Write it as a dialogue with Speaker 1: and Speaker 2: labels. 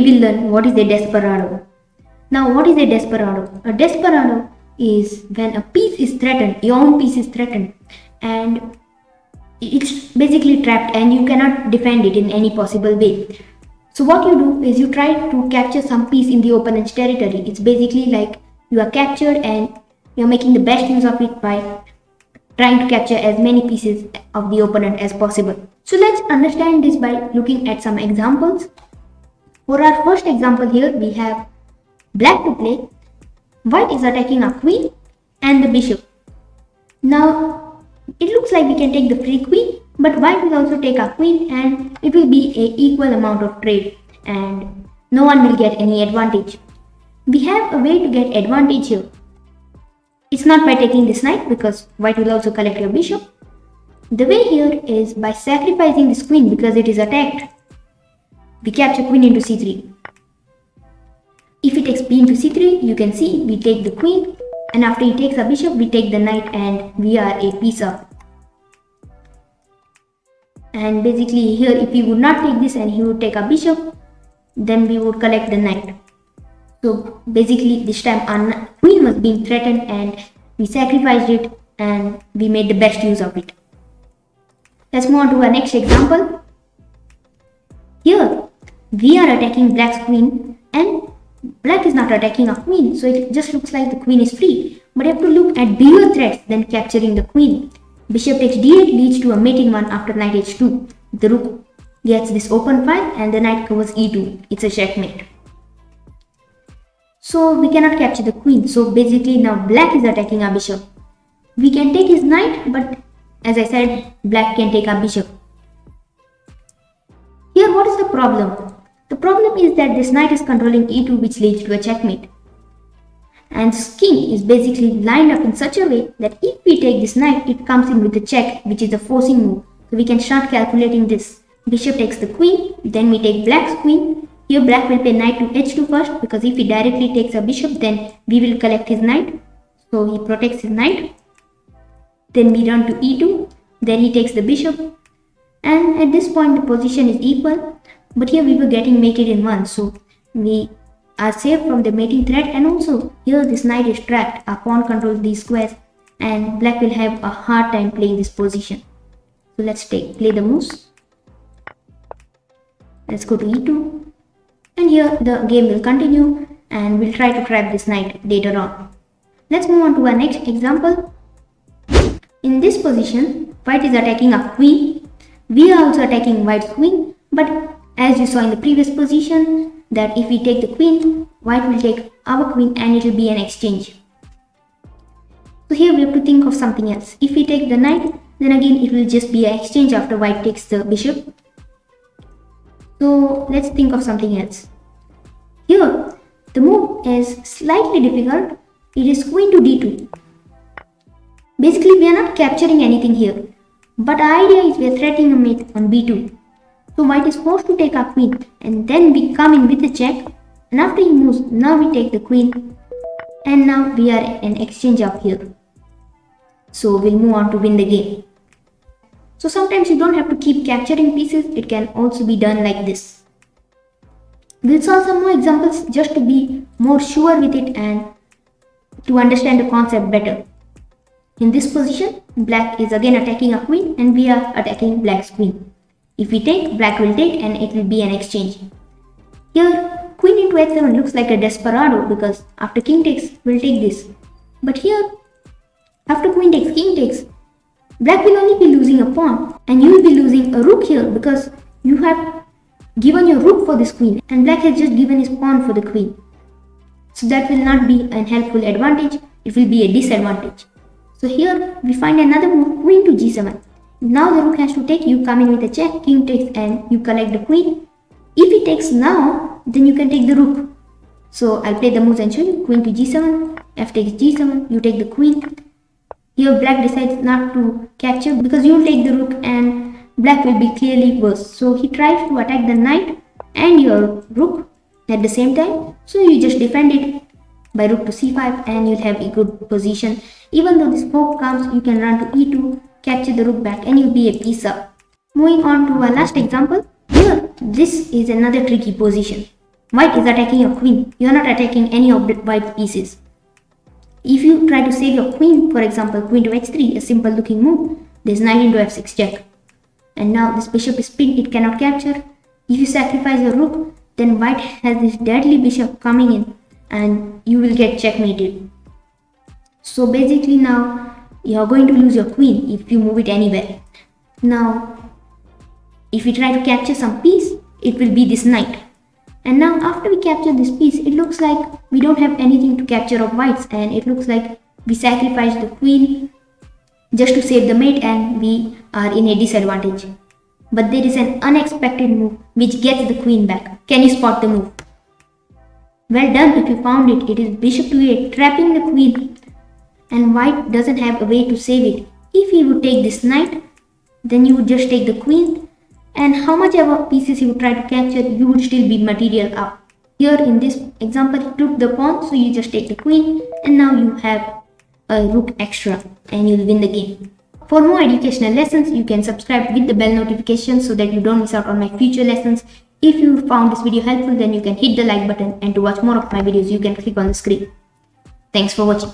Speaker 1: we will learn what is a desperado. Now, what is a desperado? A desperado is when a piece is threatened, your own piece is threatened, and it's basically trapped and you cannot defend it in any possible way. So what you do is you try to capture some piece in the opponent's territory. It's basically like you are captured and you're making the best use of it by trying to capture as many pieces of the opponent as possible. So let's understand this by looking at some examples. For our first example here, we have black to play. White is attacking a queen and the bishop. Now, it looks like we can take the free queen, but white will also take a queen and it will be an equal amount of trade and no one will get any advantage. We have a way to get advantage here. It's not by taking this knight because white will also collect your bishop. The way here is by sacrificing this queen because it is attacked. We capture queen into c3. If he takes b into c3, you can see we take the queen, and after he takes a bishop, we take the knight and we are a piece up. And basically here, if we would not take this and he would take a bishop, then we would collect the knight. So basically this time our queen was being threatened and we sacrificed it and we made the best use of it. Let's move on to our next example. Here we are attacking black's queen and black is not attacking a queen, so it just looks like the queen is free. But you have to look at bigger threats than capturing the queen. Bishop takes d8 leads to a mating one after knight h2. The rook gets this open file and the knight covers e2. It's a checkmate. So we cannot capture the queen. So basically now black is attacking our bishop. We can take his knight, but as I said, black can take our bishop. Here what is the problem? The problem is that this knight is controlling e2, which leads to a checkmate. And this king is basically lined up in such a way that if we take this knight, it comes in with a check, which is a forcing move. So we can start calculating this. Bishop takes the queen, then we take black's queen. Here black will play knight to h2 first, because if he directly takes a bishop, then we will collect his knight. So he protects his knight. Then we run to e2, then he takes the bishop. And at this point the position is equal, but here we were getting mated in 1, so we are safe from the mating threat, and also here this knight is trapped. Our pawn controls these squares and black will have a hard time playing this position. So let's play the moves. Let's go to e2, and here the game will continue and we'll try to trap this knight later on. Let's move on to our next example. In this position, white is attacking a queen. We are also attacking white's queen, but as you saw in the previous position, that if we take the queen, white will take our queen and it will be an exchange. So here we have to think of something else. If we take the knight, then again it will just be an exchange after white takes the bishop. So let's think of something else. Here, the move is slightly difficult. It is queen to d2. Basically, we are not capturing anything here, but the idea is we are threatening a mate on b2. So white is forced to take our queen, and then we come in with the check, and after he moves, now we take the queen, and now we are in exchange up here. So we'll move on to win the game. So sometimes you don't have to keep capturing pieces, it can also be done like this. We'll solve some more examples just to be more sure with it and to understand the concept better. In this position, black is again attacking a queen and we are attacking black's queen. If we take, black will take and it will be an exchange. Here, queen into h7 looks like a desperado because after king takes, we'll take this. But here, after queen takes, king takes, black will only be losing a pawn and you will be losing a rook here because you have given your rook for this queen and black has just given his pawn for the queen. So that will not be an helpful advantage, it will be a disadvantage. So here we find another move, queen to g7. Now the rook has to take, you come in with a check, king takes and you collect the queen. If he takes now, then you can take the rook. So I'll play the moves and show you. Queen to g7, f takes g7, you take the queen. Here black decides not to capture because you will take the rook and black will be clearly worse. So he tries to attack the knight and your rook at the same time. So you just defend it by rook to c5 and you'll have a good position. Even though this fork comes, you can run to e2, capture the rook back and you'll be a piece up. Moving on to our last example. Here, this is another tricky position. White is attacking your queen. You are not attacking any of the white pieces. If you try to save your queen, for example, queen to h3, a simple looking move, there's knight into f6 check. And now this bishop is pinned, it cannot capture. If you sacrifice your rook, then white has this deadly bishop coming in and you will get checkmated. So basically now you are going to lose your queen if you move it anywhere. Now if we try to capture some piece, it will be this knight. And now after we capture this piece, it looks like we don't have anything to capture of whites, and it looks like we sacrificed the queen just to save the mate and we are in a disadvantage. But there is an unexpected move which gets the queen back. Can you spot the move? Well done if you found it. It is bishop to a8, trapping the queen, and white doesn't have a way to save it. If he would take this knight, then you would just take the queen, and how much ever pieces you would try to capture, you would still be material up. Here in this example, he took the pawn, so you just take the queen, and now you have a rook extra and you'll win the game. For more educational lessons, you can subscribe with the bell notification so that you don't miss out on my future lessons. If you found this video helpful, then you can hit the like button, and to watch more of my videos, you can click on the screen. Thanks for watching.